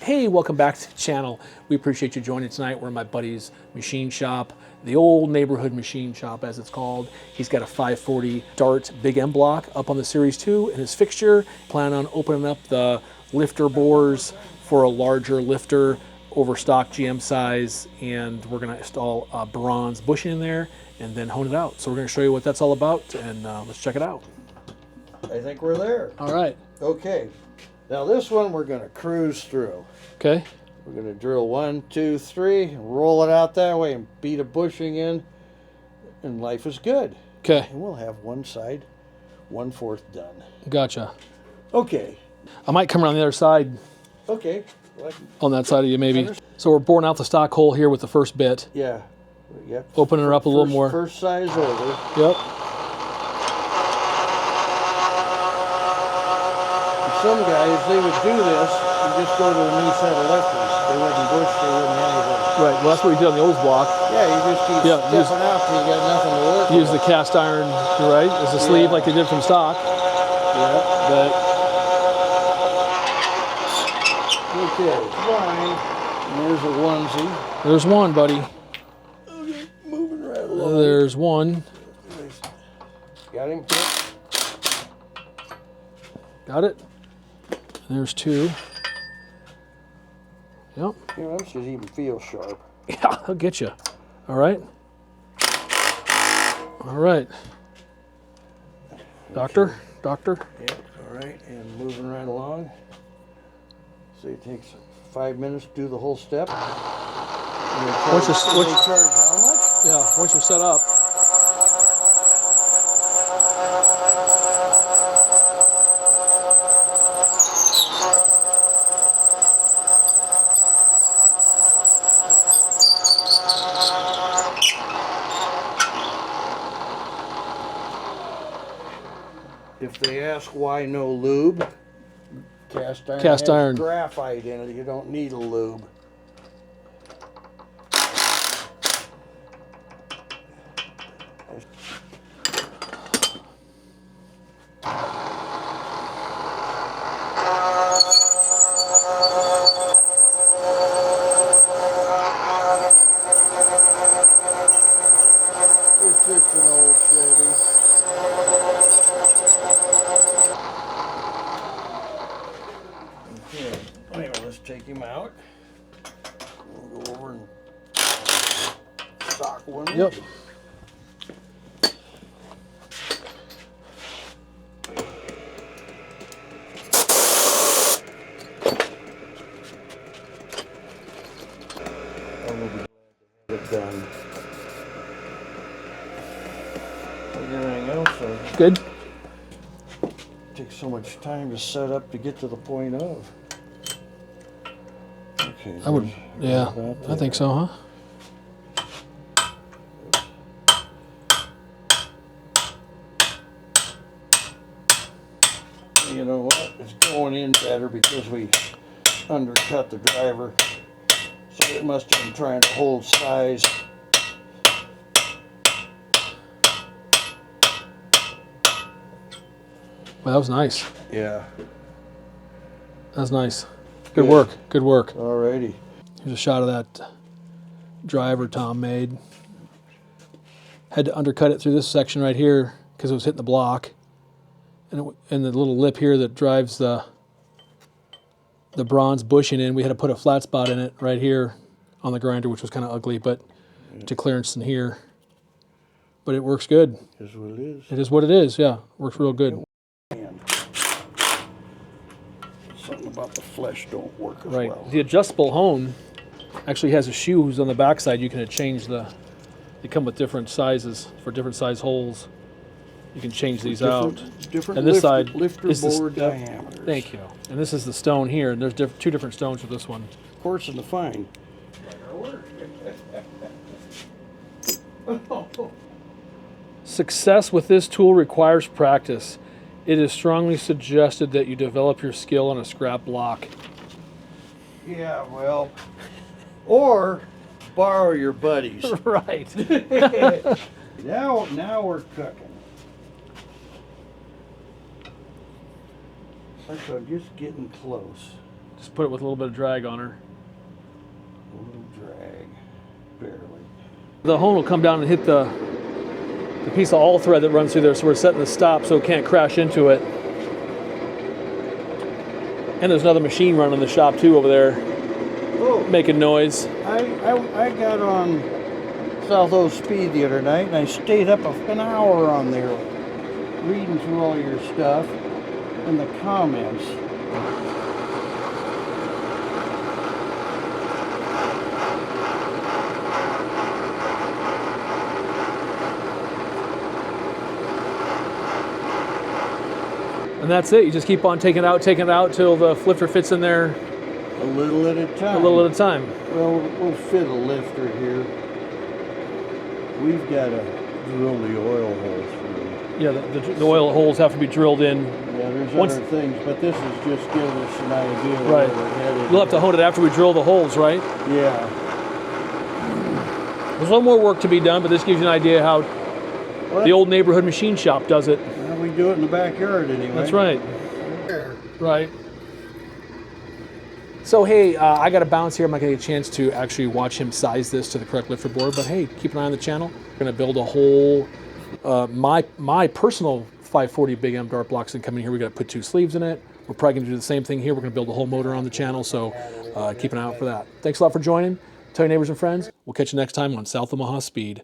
Hey, welcome back to the channel. We appreciate you joining tonight. We're in my buddy's machine shop, the old neighborhood machine shop as it's called. He's got a 540 Dart Big M block up on the Series 2 in his fixture. Plan on opening up the lifter bores for a larger lifter, overstock GM size, and we're gonna install a bronze bushing in there and then hone it out. So we're gonna show you what that's all about, and let's check it out. I think we're there. All right. Okay. Now this one we're going to cruise through. Okay. We're going to drill 1, 2, 3, roll it out that way and beat a bushing in, and life is good. Okay. And we'll have one side 1/4 done. Gotcha. Okay. I might come around the other side. Okay. On that side of you, maybe. So we're boring out the stock hole here with the first bit. Yeah. Yep. Opening her up a little more. First size over. Yep. Some guys, they would do this and just go to a new set of lifters. They wouldn't bush, they wouldn't anything. Right, well that's what we did on the old block. Yeah, you just keep stepping out till you got nothing to work Use the cast iron, right, as a sleeve like they did from stock. Yeah. But okay, fine. And there's a onesie. There's one, buddy. Okay, moving right along. There's one. Got him? Got it. There's two. Yep. You know, them should even feel sharp. Yeah, I'll get you. All right. All right. Doctor? Doctor? Yep, all right. And moving right along. So it takes 5 minutes to do the whole step. Once you're, charge how much? Yeah, once you're set up. If they ask why no lube, cast iron has graphite in it. You don't need a lube. It's just an old Chevy. Okay, anyway, let's take him out. We'll go over and stock one. Yep. I will be glad to have it done. Like everything else, Good. takes so much time to set up to get to the point of. Okay. I would, yeah, I think so, huh? You know what? It's going in better because we undercut the driver. So it must have been trying to hold size. Well, that was nice. Yeah. That was nice. Good work. Good work. Alrighty. Here's a shot of that driver Tom made. Had to undercut it through this section right here because it was hitting the block, and the little lip here that drives the bronze bushing in. We had to put a flat spot in it right here on the grinder, which was kind of ugly, but to clearance in here. But it works good. It is what it is. It is what it is. Yeah, works real good. Something about the flesh don't work as Right. well. The adjustable hone actually has a shoes on the backside. You can change the. They come with different sizes for different size holes. You can change these out. Different and this side lifter is board diameters. Thank you. And this is the stone here, and there's two different stones for this one. Coarse and the fine. Success with this tool requires practice. It is strongly suggested that you develop your skill on a scrap block. Yeah, well, or borrow your buddies. Right. Now we're cooking. So just getting close. Just put it with a little bit of drag on her. A little drag, barely. The hone will come down and hit the piece of all thread that runs through there, so we're setting the stop so it can't crash into it. And there's another machine running in the shop too over there, making noise. I got on South O Speed the other night, and I stayed up an hour on there reading through all your stuff and the comments. And that's it. You just keep on taking it out till the lifter fits in there. A little at a time. A little at a time. Well, we'll fit a lifter here. We've got to drill the oil holes through. Yeah, the oil holes have to be drilled in. Yeah, there's other things, but this is just giving us an idea of right. where we're headed. You'll have to hone it after we drill the holes, right? Yeah. There's a little more work to be done, but this gives you an idea how the old neighborhood machine shop does it. Well, we do it in the backyard anyway. That's right. Right. So hey, I got to bounce here. I'm not going to get a chance to actually watch him size this to the correct lifter board, but hey, keep an eye on the channel. We're going to build a whole, my personal 540 big M dart blocks and come in here. We got to put 2 sleeves in it. We're probably going to do the same thing here. We're going to build a whole motor on the channel, so keep an eye out for that. Thanks a lot for joining. Tell your neighbors and friends. We'll catch you next time on South Omaha Speed.